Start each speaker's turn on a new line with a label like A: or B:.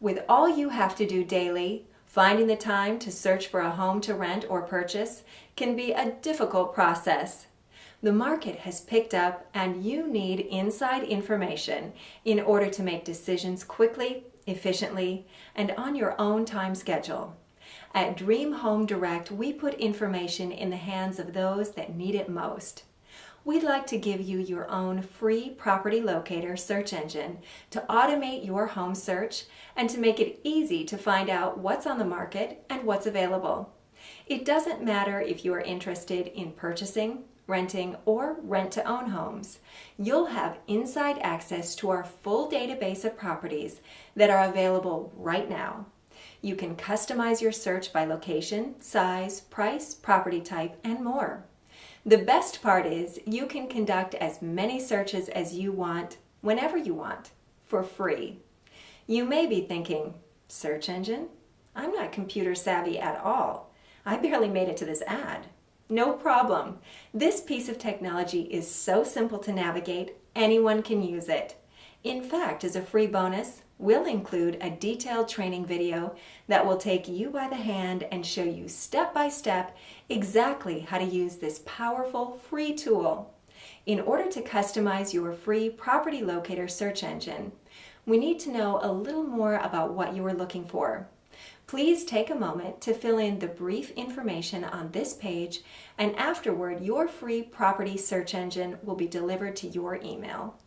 A: With all you have to do daily, finding the time to search for a home to rent or purchase can be a difficult process. The market has picked up and you need inside information in order to make decisions quickly, efficiently, and on your own time schedule. At Dream Home Direct, we put information in the hands of those that need it most. We'd like to give you your own free property locator search engine to automate your home search and to make it easy to find out what's on the market and what's available. It doesn't matter if you are interested in purchasing, renting, or rent-to-own homes. You'll have inside access to our full database of properties that are available right now. You can customize your search by location, size, price, property type, and more. The best part is you can conduct as many searches as you want, whenever you want, for free. You may be thinking, search engine? I'm not computer savvy at all. I barely made it to this ad. No problem. This piece of technology is so simple to navigate, anyone can use it. In fact, as a free bonus, we'll include a detailed training video that will take you by the hand and show you step by step exactly how to use this powerful free tool. In order to customize your free property locator search engine, we need to know a little more about what you are looking for. Please take a moment to fill in the brief information on this page, and afterward your free property search engine will be delivered to your email.